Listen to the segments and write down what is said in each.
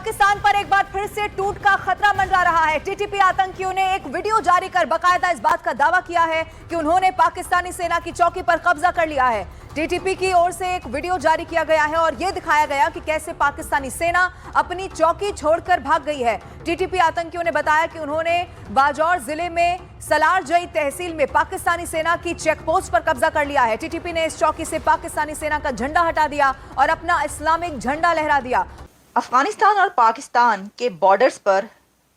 पाकिस्तान पर एक बार फिर से टूट का खतरा मंडरा रहा है। टीटीपी आतंकियों ने एक वीडियो जारी कर बाकायदा इस बात का दावा किया है कि उन्होंने पाकिस्तानी सेना की चौकी पर कब्जा कर लिया है। टीटीपी की ओर से एक वीडियो जारी किया गया है और यह दिखाया गया कि कैसे पाकिस्तानी सेना अपनी चौकी छोड़कर भाग गई है। टीटीपी आतंकियों ने बताया कि उन्होंने बाजौर जिले में सलारजई तहसील में पाकिस्तानी सेना की चेकपोस्ट पर कब्जा कर लिया है। टीटीपी ने इस चौकी से पाकिस्तानी सेना का झंडा हटा दिया और अपना इस्लामिक झंडा लहरा दिया। अफगानिस्तान और पाकिस्तान के बॉर्डर्स पर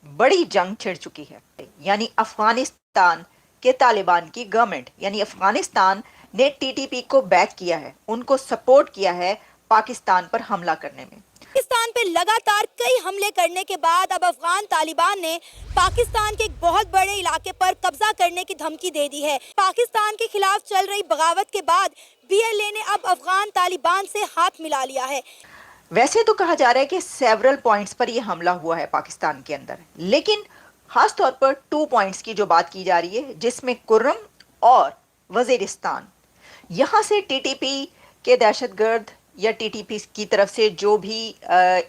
बड़ी जंग छिड़ चुकी है। यानी अफगानिस्तान के तालिबान की गवर्नमेंट यानी अफगानिस्तान ने टीटीपी को बैक किया है, उनको सपोर्ट किया है पाकिस्तान पर हमला करने में। पाकिस्तान पे लगातार कई हमले करने के बाद अब अफगान तालिबान ने पाकिस्तान के एक बहुत बड़े इलाके पर कब्जा करने की धमकी दे दी है। पाकिस्तान के खिलाफ चल रही बगावत के बाद बीएलए ने अब अफगान तालिबान से हाथ मिला लिया है। वैसे तो कहा जा रहा है कि सेवरल पॉइंट्स पर यह हमला हुआ है पाकिस्तान के अंदर, लेकिन खास तौर पर 2 पॉइंट्स की जो बात की जा रही है, जिसमें कुर्रम और वजीरिस्तान, यहाँ से टीटीपी के दहशतगर्द या टीटीपी की तरफ से जो भी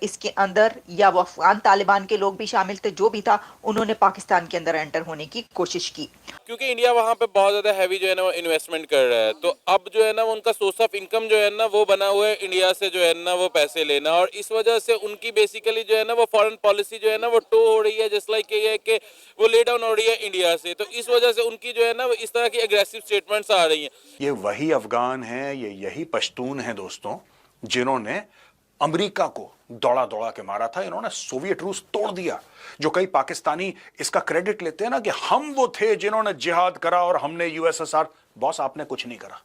इसके अंदर या वो अफगान तालिबान के लोग भी शामिल थे, जो भी था, उन्होंने पाकिस्तान के अंदर एंटर होने की कोशिश की। क्योंकि इंडिया वहाँ पे बहुत ज़्यादा हैवी जो है ना वो इन्वेस्टमेंट कर रहा है, तो अब जो है ना वो उनका सोर्स ऑफ इनकम जो है ना वो बना हुआ है इंडिया से जो है ना वो पैसे लेना, और इस वजह से उनकी बेसिकली जो है ना वो फॉरेन पॉलिसी जो है ना वो टो हो रही है, जस्ट लाइक ये है कि वो ले डाउन हो रही है इंडिया से। तो इस वजह से उनकी जो है ना वो इस तरह की एग्रेसिव स्टेटमेंट्स आ रही हैं। ये वही अफगान हैं, ये यही पश्तून हैं दोस्तों, जिन्होंने अमेरिका को दौड़ा दौड़ा के मारा था। इन्होंने सोवियत रूस तोड़ दिया। जो कई पाकिस्तानी इसका क्रेडिट लेते हैं ना कि हम वो थे जिन्होंने जिहाद करा और हमने यूएसएसआर। बॉस, आपने कुछ नहीं करा,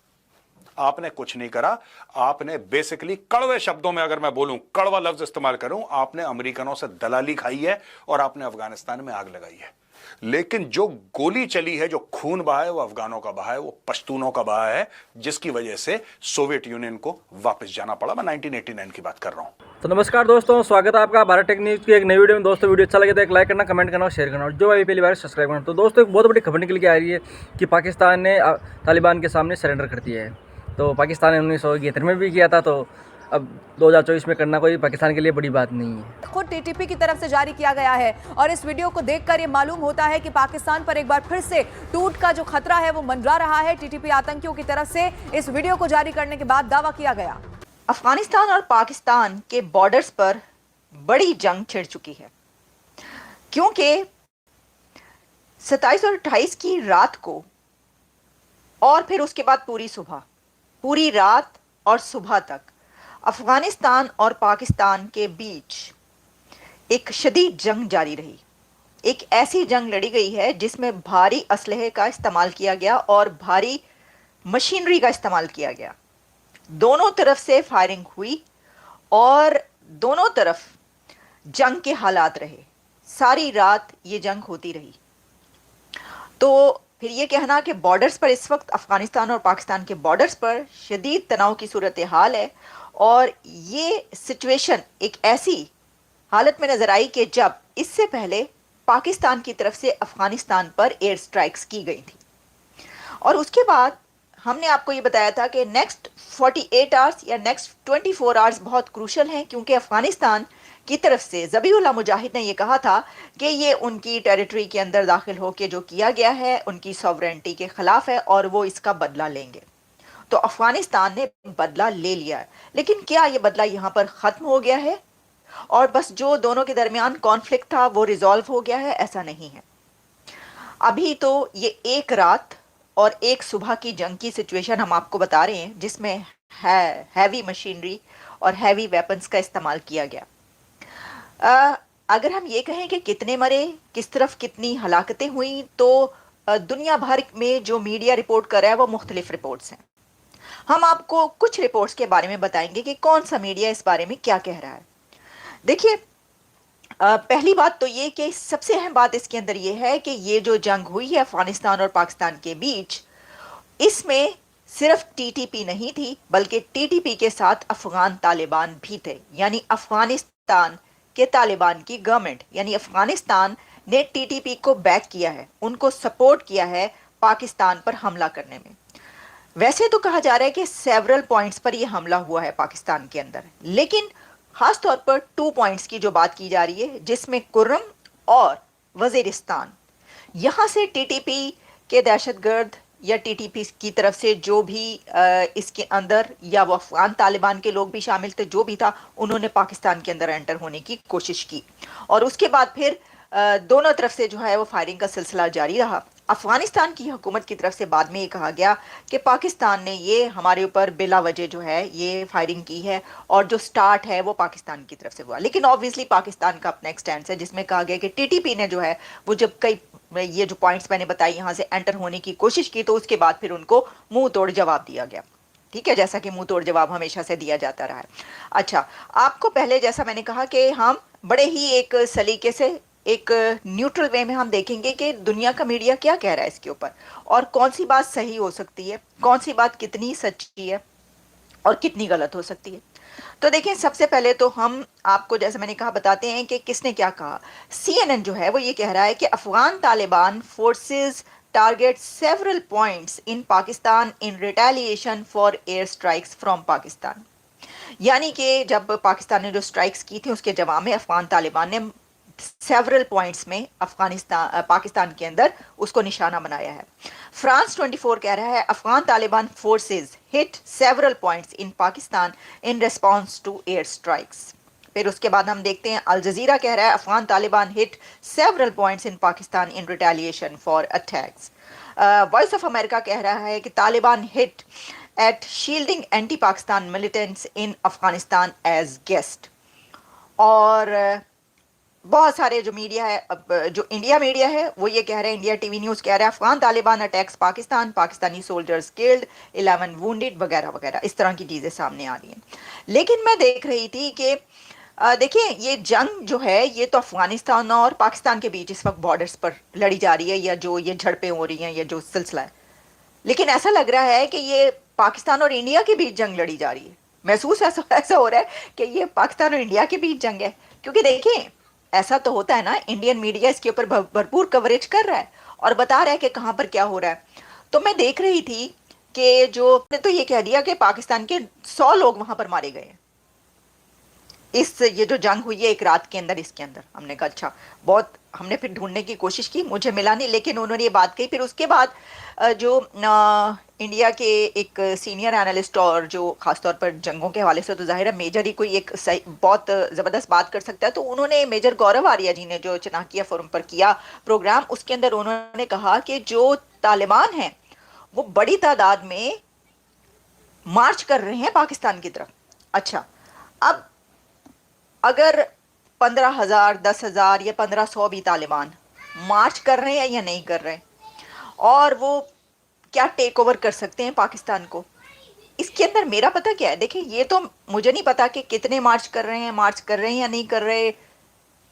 आपने कुछ नहीं करा। आपने बेसिकली, कड़वे शब्दों में अगर मैं बोलूं, कड़वा लफ्ज इस्तेमाल करूं, आपने अमेरिकनों से दलाली खाई है और आपने अफगानिस्तान में आग लगाई है। लेकिन जो गोली चली है, जो खून बहा है, वो अफगानों का बहा है, वो पश्तूनों का बहा है, जिसकी वजह से सोवियत यूनियन को वापस जाना पड़ा। मैं 1989 की बात कर रहा हूं। तो नमस्कार दोस्तों, स्वागत है आपका भारत टेक न्यूज़ की एक नई वीडियो में। दोस्तों, वीडियो अच्छा लगे तो एक लाइक करना, कमेंट करना और शेयर करना, और जो अभी पहली बार सब्सक्राइब करना। तो दोस्तों, एक बहुत बड़ी खबर निकल के आ रही है कि पाकिस्तान ने तालिबान के सामने सरेंडर कर दिया है। तो पाकिस्तान ने 1971 में भी किया था, तो अब 2024 में करना कोई पाकिस्तान के लिए बड़ी बात नहीं है। खुद टीटीपी की तरफ से जारी किया गया है और इस वीडियो को देखकर ये मालूम होता है कि पाकिस्तान पर एक बार फिर से टूट का जो खतरा है वो मंडरा रहा है। टीटीपी आतंकियों की तरफ से इस वीडियो को जारी करने के बाद दावा किया गया। अफगानिस्तान और पाकिस्तान के बॉर्डर्स पर बड़ी जंग छिड़ चुकी है, क्योंकि 27 और 28 की रात को और फिर उसके बाद पूरी सुबह, पूरी रात और सुबह तक अफगानिस्तान और पाकिस्तान के बीच एक शदीद जंग जारी रही। एक ऐसी जंग लड़ी गई है जिसमें भारी असलहे का इस्तेमाल किया गया और भारी मशीनरी का इस्तेमाल किया गया। दोनों तरफ से फायरिंग हुई और दोनों तरफ जंग के हालात रहे। सारी रात ये जंग होती रही। तो फिर ये कहना कि बॉर्डर्स पर इस वक्त अफगानिस्तान और पाकिस्तान के बॉर्डर्स पर शदीद तनाव की सूरत हाल है, और ये सिचुएशन एक ऐसी हालत में नजर आई कि जब इससे पहले पाकिस्तान की तरफ से अफगानिस्तान पर एयर स्ट्राइक्स की गई थी, और उसके बाद हमने आपको ये बताया था कि नेक्स्ट 48 आवर्स या नेक्स्ट 24 आवर्स बहुत क्रूशल हैं, क्योंकि अफगानिस्तान की तरफ से ज़बीहुल्लाह मुजाहिद ने यह कहा था कि ये उनकी टेरिटरी के अंदर दाखिल होकर जो किया गया है उनकी सॉवरेनिटी के खिलाफ है और वो इसका बदला लेंगे। तो अफगानिस्तान ने बदला ले लिया है, लेकिन क्या ये बदला यहाँ पर ख़त्म हो गया है और बस जो दोनों के दरमियान कॉन्फ्लिक्ट था वो रिजॉल्व हो गया है? ऐसा नहीं है। अभी तो ये एक रात और एक सुबह की जंग की सिचुएशन हम आपको बता रहे हैं, जिसमें हैवी मशीनरी और हैवी वेपन्स का इस्तेमाल किया गया। अगर हम ये कहें कि कितने मरे, किस तरफ कितनी हलाकतें हुई, तो दुनिया भर में जो मीडिया रिपोर्ट कर रहा है वो मुख्तलिफ रिपोर्ट्स हैं। हम आपको कुछ रिपोर्ट्स के बारे में बताएंगे कि कौन सा मीडिया इस बारे में क्या कह रहा है। देखिए, पहली बात तो ये कि सबसे अहम बात इसके अंदर ये है कि ये जो जंग हुई है अफगानिस्तान और पाकिस्तान के बीच, इसमें सिर्फ टीटीपी नहीं थी, बल्कि टीटीपी के साथ अफगान तालिबान भी थे। यानी अफगानिस्तान के तालिबान की गवर्नमेंट यानी अफगानिस्तान ने टीटीपी को बैक किया है, उनको सपोर्ट किया है पाकिस्तान पर हमला करने में। वैसे तो कहा जा रहा है कि सेवरल पॉइंट्स पर यह हमला हुआ है पाकिस्तान के अंदर, लेकिन खास तौर पर 2 पॉइंट्स की जो बात की जा रही है, जिसमें कुर्रम और वजीरिस्तान, यहाँ से टीटीपी के दहशतगर्द या टीटीपी की तरफ से जो भी इसके अंदर, या वो अफगान तालिबान के लोग भी शामिल थे, जो भी था, उन्होंने पाकिस्तान के अंदर एंटर होने की कोशिश की और उसके बाद फिर दोनों तरफ से जो है वो फायरिंग का सिलसिला जारी रहा। अफगानिस्तान की हुकूमत की तरफ से बाद में ये कहा गया कि पाकिस्तान ने ये हमारे ऊपर बिला वजह जो है ये फायरिंग की है और जो स्टार्ट है वो पाकिस्तान की तरफ से हुआ। लेकिन ऑब्वियसली पाकिस्तान का अपना एक स्टैंड है, जिसमें कहा गया कि टीटीपी ने जो है वो जब कई ये जो पॉइंट्स मैंने बताई यहाँ से एंटर होने की कोशिश की, तो उसके बाद फिर उनको मुंह तोड़ जवाब दिया गया। ठीक है, जैसा कि मुंह तोड़ जवाब हमेशा से दिया जाता रहा है। अच्छा, आपको पहले जैसा मैंने कहा कि हम बड़े ही एक सलीके से, एक न्यूट्रल वे में हम देखेंगे कि दुनिया का मीडिया क्या कह रहा है इसके ऊपर और कौन सी बात सही हो सकती है, कौन सी बात कितनी सच्ची है और कितनी गलत हो सकती है। तो देखें, सबसे पहले तो हम आपको जैसे मैंने कहा बताते हैं कि किसने क्या कहा। CNN जो है वो ये कह रहा है कि Afghan Taliban forces target several points in Pakistan in retaliation for air strikes from Pakistan. यानी कि जब पाकिस्तान ने जो स्ट्राइक्स की थी उसके जवाब में अफगान तालिबान ने सेवरल पॉइंट्स में पाकिस्तान के अंदर उसको निशाना बनाया है। फ्रांस 24 कह रहा है Afghan Taliban forces hit several points in Pakistan in response to air strikes. फिर उसके बाद हम देखते हैं अल जजीरा कह रहा है Afghan Taliban hit several points in Pakistan in retaliation for attacks. Voice of America कह रहा है कि Taliban hit at shielding anti Pakistan militants in Afghanistan as guest. और बहुत सारे जो मीडिया है, जो इंडिया मीडिया है वो ये कह रहे हैं, इंडिया टीवी न्यूज़ कह रहा है Afghan Taliban attacks Pakistan, Pakistani soldiers killed, 11 wounded वगैरह वगैरह, इस तरह की चीज़ें सामने आ रही हैं। लेकिन मैं देख रही थी कि देखिए ये जंग जो है ये तो अफगानिस्तान और पाकिस्तान के बीच इस वक्त बॉर्डर्स पर लड़ी जा रही है, या जो ये झड़पें हो रही हैं, या जो सिलसिला है, लेकिन ऐसा लग रहा है कि ये पाकिस्तान और इंडिया के बीच जंग लड़ी जा रही है। महसूस ऐसा हो रहा है कि ये पाकिस्तान और इंडिया के बीच जंग है, क्योंकि देखिए ऐसा तो होता है ना, इंडियन मीडिया इसके ऊपर भरपूर कवरेज कर रहा है और बता रहा है कि कहाँ पर क्या हो रहा है। तो मैं देख रही थी कि जो ने तो ये कह दिया कि पाकिस्तान के 100 लोग वहां पर मारे गए हैं इस ये जो जंग हुई है एक रात के अंदर, इसके अंदर। हमने कहा अच्छा, बहुत हमने फिर ढूंढने की कोशिश की, मुझे मिला नहीं, लेकिन उन्होंने ये बात कही। फिर उसके बाद जो इंडिया के एक सीनियर एनालिस्ट और जो खासतौर पर जंगों के हवाले से तो जाहिर है मेजर ही कोई एक बहुत ज़बरदस्त बात कर सकता है, तो उन्होंने मेजर गौरव आर्या जी ने जो चनाकिया फोरम पर किया प्रोग्राम, उसके अंदर उन्होंने कहा कि जो तालिबान हैं वो बड़ी तादाद में मार्च कर रहे हैं पाकिस्तान की तरफ। अच्छा, अब अगर 15,000, 10,000 या 1,500 भी तालिबान मार्च कर रहे हैं या नहीं कर रहे हैं, और वो क्या टेक ओवर कर सकते हैं पाकिस्तान को, इसके अंदर मेरा पता क्या है। देखिए ये तो मुझे नहीं पता कि कितने मार्च कर रहे हैं या नहीं कर रहे,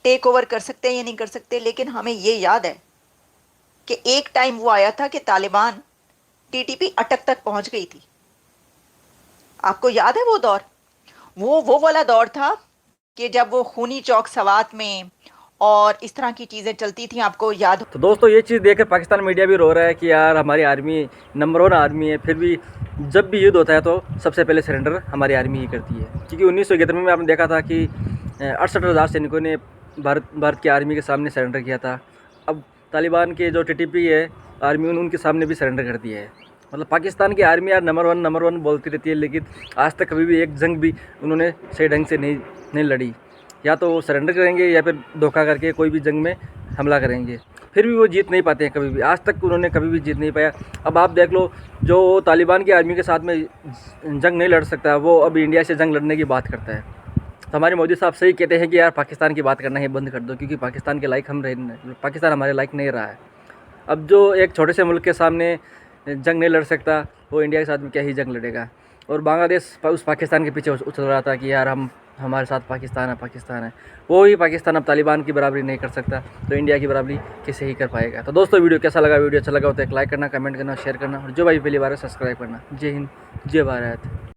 टेक ओवर कर सकते हैं या नहीं कर सकते, लेकिन हमें ये याद है कि एक टाइम वो आया था कि तालिबान टीटीपी अटक तक पहुंच गई थी। आपको याद है वो दौर? वो वाला दौर था कि जब वो खूनी चौक सवात में और इस तरह की चीज़ें चलती थी, आपको याद हो? तो दोस्तों ये चीज़ देखकर पाकिस्तान मीडिया भी रो रहा है कि यार हमारी आर्मी नंबर 1 आर्मी है, फिर भी जब भी युद्ध होता है तो सबसे पहले सरेंडर हमारी आर्मी ही करती है। क्योंकि 1911 में आपने देखा था कि 68,000 सैनिकों ने भारत की आर्मी के सामने सरेंडर किया था। अब तालिबान के जो टीटीपी है आर्मी, उनके सामने भी सरेंडर कर दिया है। मतलब पाकिस्तान की आर्मी यार नंबर वन बोलती रहती है, लेकिन आज तक कभी भी एक जंग भी उन्होंने सही ढंग से नहीं लड़ी। या तो वो सरेंडर करेंगे या फिर धोखा करके कोई भी जंग में हमला करेंगे, फिर भी वो जीत नहीं पाते हैं कभी भी। आज तक उन्होंने कभी भी जीत नहीं पाया। अब आप देख लो, जो तालिबान की आर्मी के साथ में जंग नहीं लड़ सकता, वो अब इंडिया से जंग लड़ने की बात करता है। तो हमारे मोदी साहब सही कहते हैं कि यार पाकिस्तान की बात करना ही बंद कर दो, क्योंकि पाकिस्तान के लायक पाकिस्तान हमारे लायक नहीं रहा है। अब जो एक छोटे से मुल्क के सामने जंग नहीं लड़ सकता, वो इंडिया के साथ में क्या ही जंग लड़ेगा। और बांग्लादेश उस पाकिस्तान के पीछे उछल रहा था कि यार हमारे साथ पाकिस्तान है। वो ही पाकिस्तान अब तालिबान की बराबरी नहीं कर सकता, तो इंडिया की बराबरी कैसे ही कर पाएगा। तो दोस्तों वीडियो कैसा लगा? वीडियो अच्छा लगा तो एक लाइक करना, कमेंट करना, शेयर करना, और जो भाई पहली बार है सब्सक्राइब करना। जय हिंद, जय भारत।